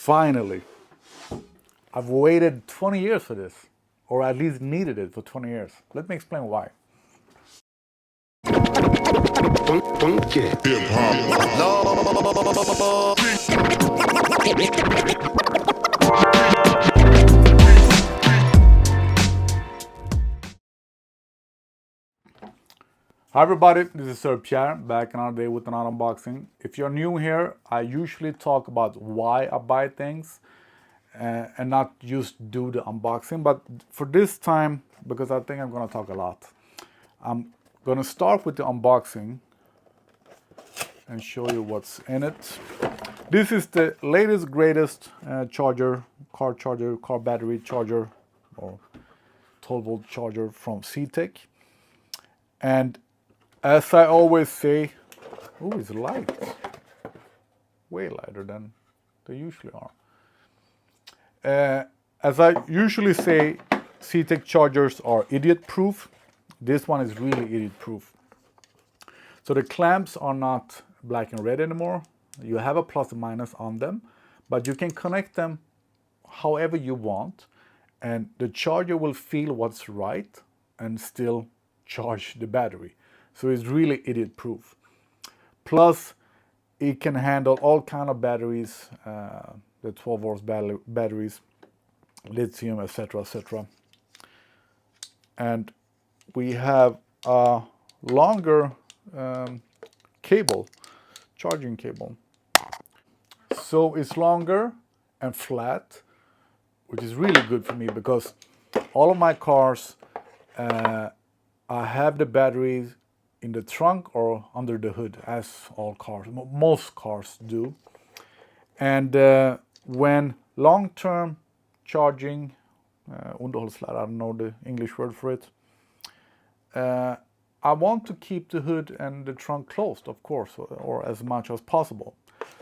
Finally, I've waited 20 years for this, or at least needed it for 20 years. Let me explain why. Hi everybody, this is Sir Pierre, back another day with another unboxing. If you're new here, I usually talk about why I buy things and not just do the unboxing. But for this time, because I think I'm going to talk a lot, I'm going to start with the unboxing and show you what's in it. This is the latest, greatest charger, car battery charger, or 12-volt charger from CTEK. And as I always say, oh, it's light. Way lighter than they usually are. As I usually say, CTEK chargers are idiot-proof. This one is really idiot-proof. So the clamps are not black and red anymore. You have a plus and minus on them, but you can connect them however you want, and the charger will feel what's right and still charge the battery. So it's really idiot-proof. Plus, it can handle all kind of batteries, the 12 volts batteries, lithium, etc., etc. And we have a longer cable, charging cable. So it's longer and flat, which is really good for me because all of my cars, I have the batteries in the trunk or under the hood, as all cars, most cars do. And when long-term charging, underhållsladd, I don't know the English word for it, I want to keep the hood and the trunk closed, of course, or as much as possible.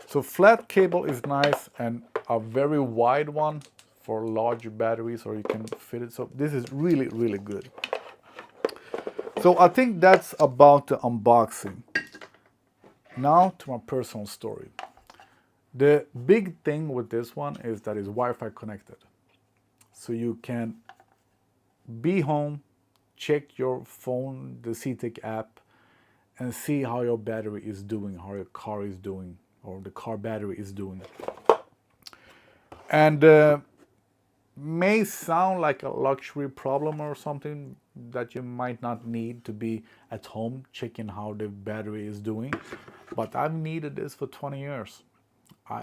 So flat cable is nice, and a very wide one for large batteries, or you can fit it. So this is really, really good. So I think that's about the unboxing. Now to my personal story. The big thing with this one is that it's Wi-Fi connected. So you can be home, check your phone, the CTEK app, and see how your battery is doing, how your car is doing, or the car battery is doing. And may sound like a luxury problem or something that you might not need to be at home checking how the battery is doing, but I've needed this for 20 years.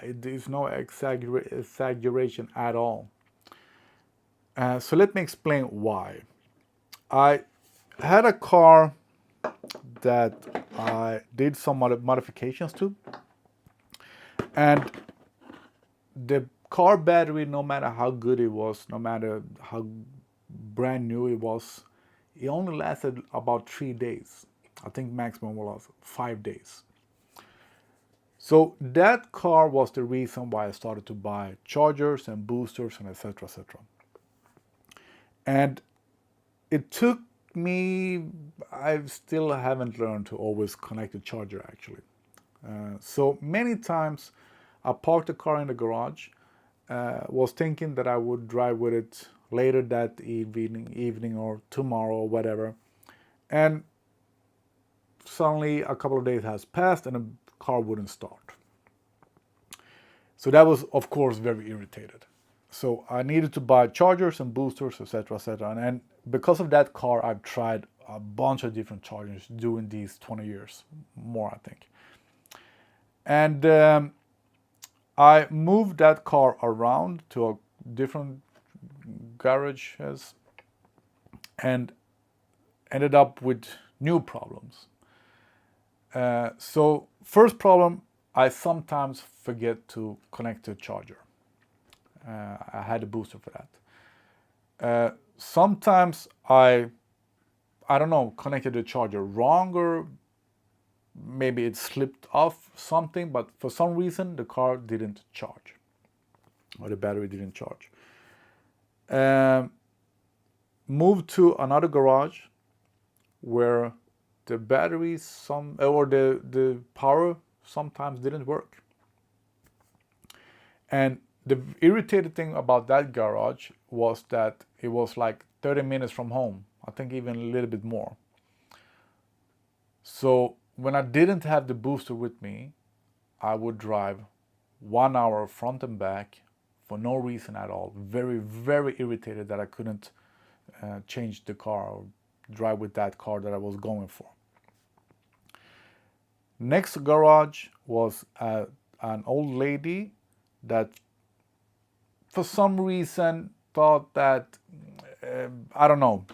There's no exaggeration at all. So let me explain why. I had a car that I did some modifications to, and the car battery, no matter how good it was, no matter how brand new it was, it only lasted about 3 days. I think maximum was 5 days. So that car was the reason why I started to buy chargers and boosters and etc., etc. And it took me, I still haven't learned to always connect the charger actually. So many times I parked the car in the garage, was thinking that I would drive with it later that evening or tomorrow or whatever. And suddenly a couple of days has passed and the car wouldn't start. So that was, of course, very irritated. So I needed to buy chargers and boosters, etc., etc. And because of that car, I've tried a bunch of different chargers during these 20 years, more I think. And I moved that car around to a different garages and ended up with new problems. So first problem, I sometimes forget to connect to a charger. I had a booster for that. Sometimes I don't know, connected the charger wrong, or maybe it slipped off something, but for some reason the car didn't charge, or the battery didn't charge. Moved to another garage where the batteries, or the power sometimes didn't work. And The irritating thing about that garage was that it was like 30 minutes from home. I think even a little bit more. So when I didn't have the booster with me, I would drive 1 hour front and back for no reason at all. Very, very irritated that I couldn't change the car or drive with that car that I was going for. Next garage was an old lady that for some reason thought that, I don't know,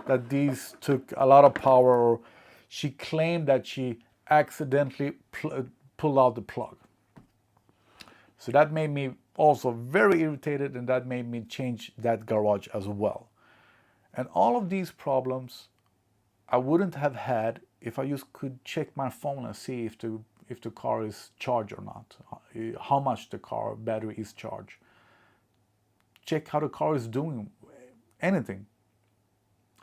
that these took a lot of power, or she claimed that she accidentally pulled out the plug. So that made me also very irritated, and that made me change that garage as well. And all of these problems I wouldn't have had if I just could check my phone and see if the car is charged or not, how much the car battery is charged. Check how the car is doing, anything.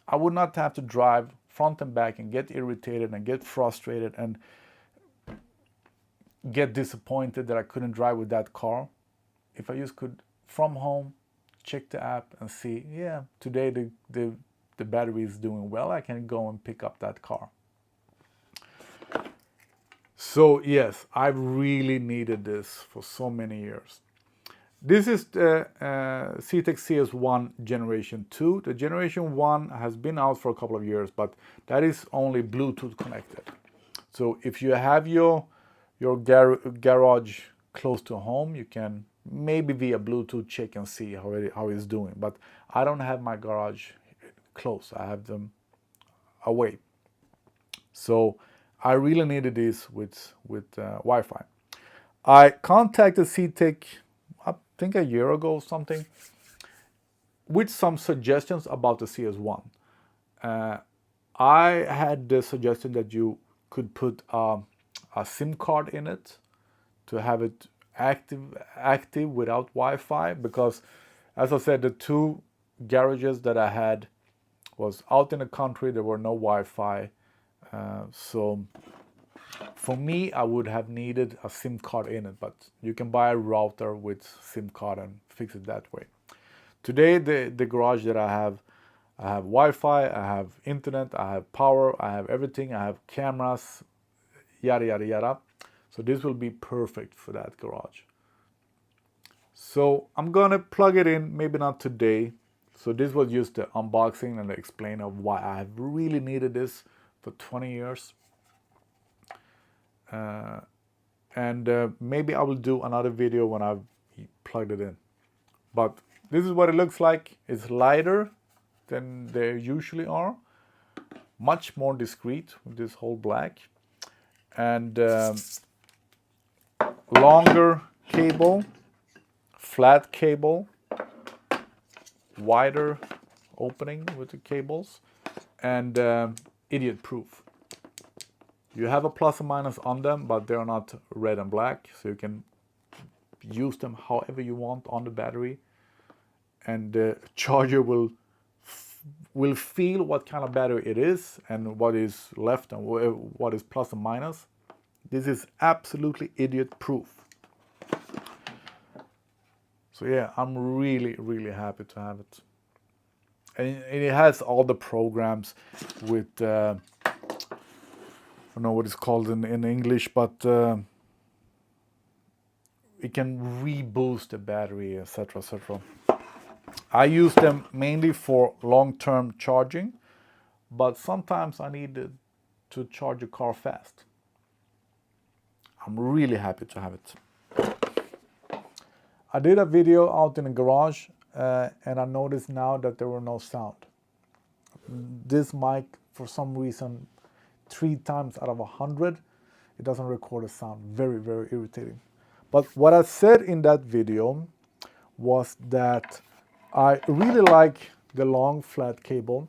I would not have to drive front and back and get irritated and get frustrated and get disappointed that I couldn't drive with that car. If I just could, from home, check the app and see, yeah, today the battery is doing well, I can go and pick up that car. So yes, I've really needed this for so many years. This is the CTEK CS One Generation 2. The Generation 1 has been out for a couple of years, but that is only Bluetooth connected. So if you have your garage close to home, you can maybe via Bluetooth check and see how it's doing. But I don't have my garage close. I have them away. So I really needed this with Wi-Fi. I contacted CTEK, I think a year ago or something, with some suggestions about the CS1. I had the suggestion that you could put a SIM card in it to have it active without Wi-Fi, because as I said, the two garages that I had was out in the country, there were no Wi-Fi. So for me, I would have needed a SIM card in it, but you can buy a router with SIM card and fix it that way. Today, the garage that I have Wi-Fi, I have internet, I have power, I have everything, I have cameras, yada, yada, yada. So this will be perfect for that garage. So I'm gonna plug it in, maybe not today. So this was just the unboxing and the explain of why I have really needed this for 20 years. Maybe I will do another video when I've plugged it in. But this is what it looks like. It's lighter than they usually are. Much more discreet with this whole black. And longer cable, flat cable, wider opening with the cables, and idiot proof. You have a plus and minus on them, but they're not red and black, so you can use them however you want on the battery, and the charger will feel what kind of battery it is and what is left and what is plus and minus. This is absolutely idiot proof. So yeah, I'm really, really happy to have it. And it has all the programs with, I don't know what it's called in English, but it can reboost the battery, etc., etc. I use them mainly for long-term charging, but sometimes I need to charge a car fast. I'm really happy to have it. I did a video out in the garage and I noticed now that there were no sound. This mic, for some reason, 3 times out of 100, it doesn't record a sound. Very, very irritating. But what I said in that video was that I really like the long flat cable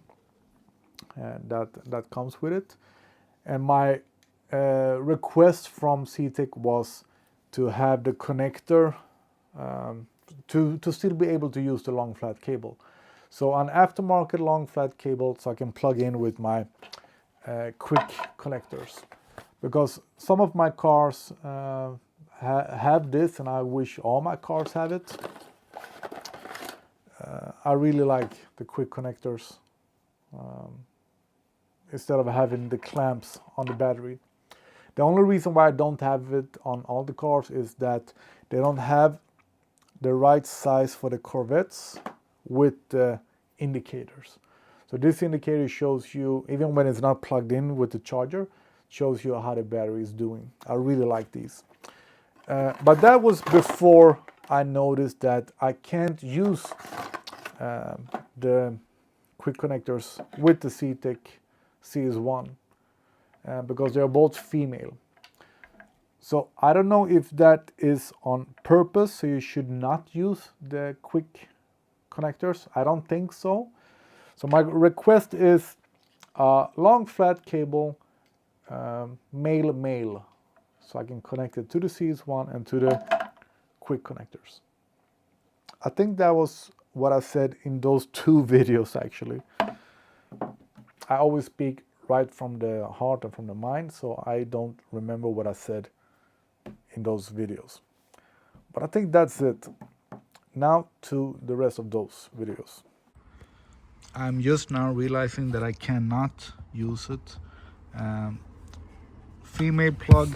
that comes with it. And my request from CTEK was to have the connector to still be able to use the long flat cable. So an aftermarket long flat cable, so I can plug in with my quick connectors. Because some of my cars have this, and I wish all my cars have it. I really like the quick connectors instead of having the clamps on the battery. The only reason why I don't have it on all the cars is that they don't have the right size for the Corvettes with the indicators. So this indicator shows you, even when it's not plugged in with the charger, shows you how the battery is doing. I really like these. But that was before I noticed that I can't use the quick connectors with the CTEK CS One because they're both female. So I don't know if that is on purpose, so you should not use the quick connectors. I don't think so. So my request is a long flat cable, male, so I can connect it to the CS One and to the quick connectors. I think that was what I said in those two videos actually. I always speak right from the heart and from the mind, so I don't remember what I said in those videos. But I think that's it. Now to the rest of those videos. I'm just now realizing that I cannot use it. Female plug.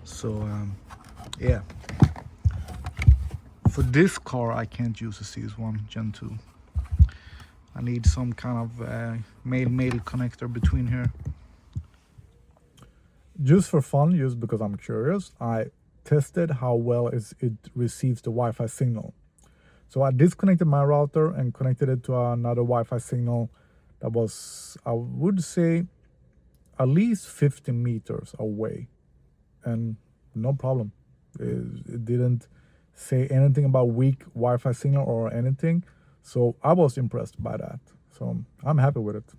So yeah. For this car I can't use the CS One Gen 2. I need some kind of male connector between here. Just for fun, just because I'm curious, I tested how well it receives the Wi-Fi signal. So I disconnected my router and connected it to another Wi-Fi signal that was, I would say, at least 50 meters away. And no problem. It didn't say anything about weak Wi-Fi signal or anything. So I was impressed by that. So I'm happy with it.